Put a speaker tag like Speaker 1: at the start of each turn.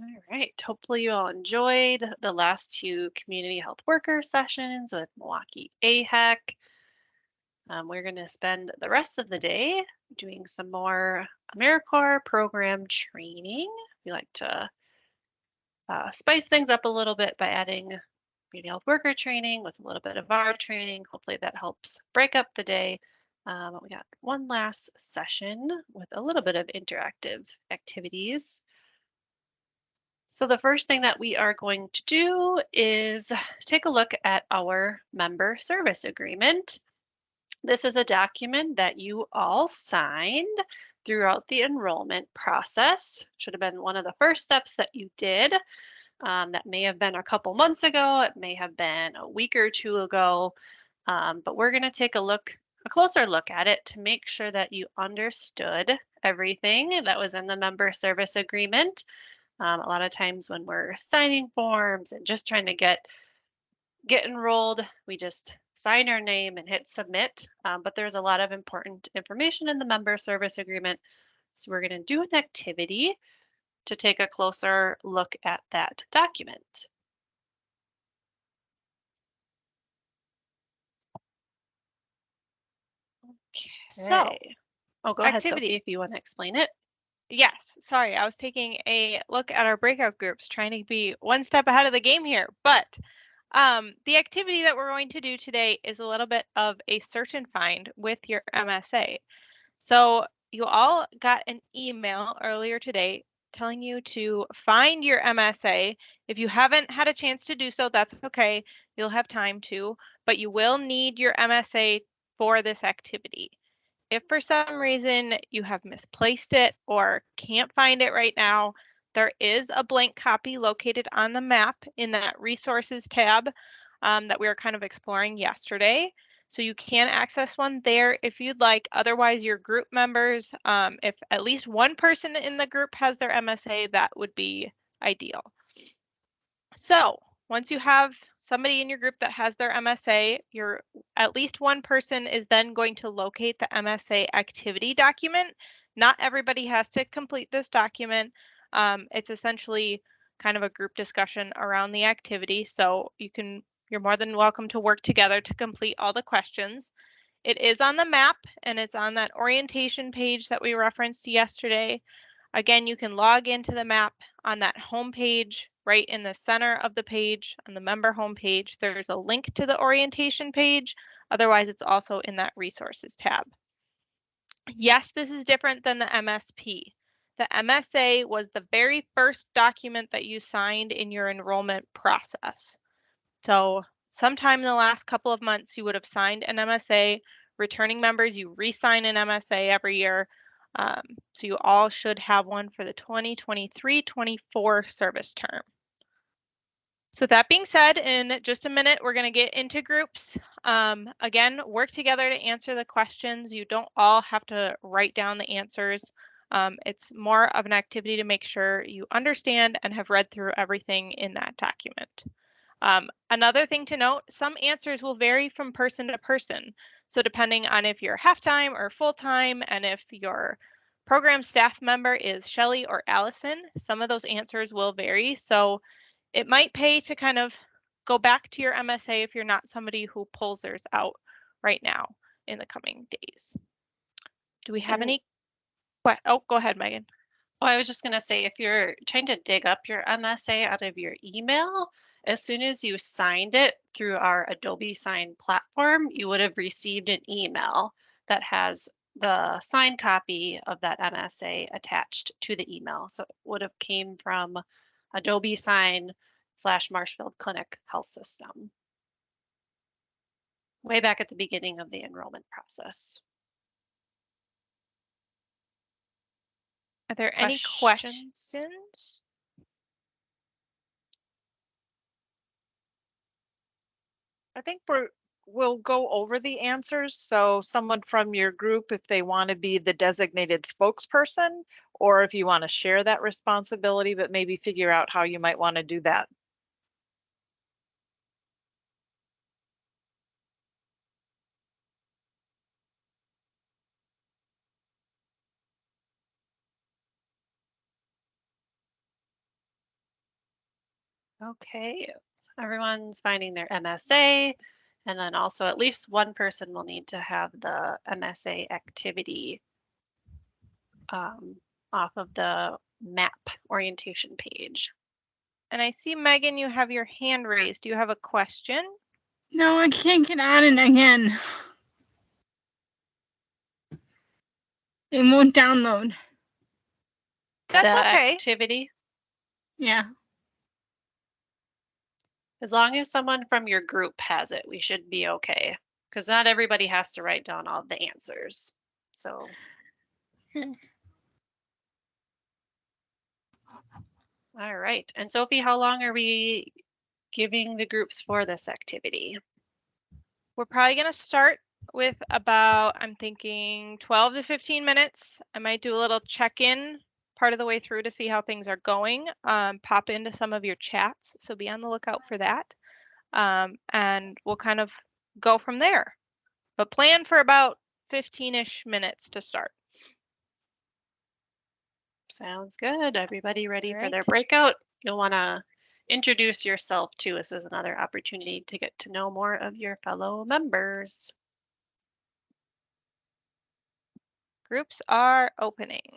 Speaker 1: All right. Hopefully, you all enjoyed the last two community health worker sessions with Milwaukee AHEC. We're going to spend the rest of the day doing some more AmeriCorps program training. We like to spice things up a little bit by adding community health worker training with a little bit of our training. Hopefully, that helps break up the day. We got one last session with a little bit of interactive activities. So the first thing that we are going to do is take a look at our member service agreement. This is a document that you all signed throughout the enrollment process. Should have been one of the first steps that you did. That may have been a couple months ago. It may have been a week or two ago. But we're going to take a closer look at it to make sure that you understood everything that was in the member service agreement. A lot of times when we're signing forms and just trying to get enrolled, we just sign our name and hit submit. But there's a lot of important information in the member service agreement. So we're going to do an activity to take a closer look at that document.
Speaker 2: So,
Speaker 1: Okay. Oh, go ahead,
Speaker 2: activity.
Speaker 1: Sophie, if you want to explain it.
Speaker 2: Yes, sorry, I was taking a look at our breakout groups, trying to be one step ahead of the game here. But the activity that we're going to do today is a little bit of a search and find with your MSA. So you all got an email earlier today telling you to find your MSA. If you haven't had a chance to do so, that's okay. You'll have time to, but you will need your MSA for this activity. If for some reason you have misplaced it or can't find it right now, there is a blank copy located on the map in that resources tab that we were kind of exploring yesterday. So you can access one there if you'd like. Otherwise, your group members, if at least one person in the group has their MSA, that would be ideal. So once you have somebody in your group that has their MSA, at least one person is then going to locate the MSA activity document. Not everybody has to complete this document. It's essentially kind of a group discussion around the activity. So you're more than welcome to work together to complete all the questions. It is on the map and it's on that orientation page that we referenced yesterday. Again, you can log into the map on that home page. Right in the center of the page, on the member homepage, there's a link to the orientation page. Otherwise, it's also in that resources tab. Yes, this is different than the MSP. The MSA was the very first document that you signed in your enrollment process. So sometime in the last couple of months, you would have signed an MSA. Returning members, you re-sign an MSA every year. So you all should have one for the 2023-24 service term. So that being said, in just a minute, we're going to get into groups. Again, work together to answer the questions. You don't all have to write down the answers. It's more of an activity to make sure you understand and have read through everything in that document. Another thing to note, some answers will vary from person to person. So depending on if you're half-time or full-time, and if your program staff member is Shelley or Allison, some of those answers will vary. So it might pay to kind of go back to your MSA if you're not somebody who pulls theirs out right now in the coming days. Do we have any? Oh, go ahead, Megan.
Speaker 1: Oh, I was just going to say, if you're trying to dig up your MSA out of your email, as soon as you signed it through our Adobe Sign platform, you would have received an email that has the signed copy of that MSA attached to the email. So it would have came from Adobe Sign / Marshfield Clinic Health System, way back at the beginning of the enrollment process.
Speaker 2: Are there any questions?
Speaker 3: I think we'll go over the answers. So someone from your group, if they want to be the designated spokesperson, or if you want to share that responsibility, but maybe figure out how you might want to do that.
Speaker 1: Okay, so everyone's finding their MSA, and then also at least one person will need to have the MSA activity off of the map orientation page.
Speaker 2: And I see, Megan, you have your hand raised. Do you have a question?
Speaker 4: No, I can't get on it again. It won't download.
Speaker 2: That's
Speaker 1: the
Speaker 2: okay.
Speaker 1: activity,
Speaker 4: Yeah.
Speaker 1: as long as someone from your group has it, we should be okay. Because not everybody has to write down all the answers. So. All right. And Sophie, how long are we giving the groups for this activity?
Speaker 2: We're probably going to start with about, I'm thinking 12 to 15 minutes. I might do a little check-in part of the way through to see how things are going. Pop into some of your chats, so be on the lookout for that. And we'll kind of go from there. But plan for about 15-ish minutes to start.
Speaker 1: Sounds good. Everybody ready
Speaker 2: All
Speaker 1: for
Speaker 2: right.
Speaker 1: their breakout? You'll want to introduce yourself too. This is another opportunity to get to know more of your fellow members.
Speaker 2: Groups are opening.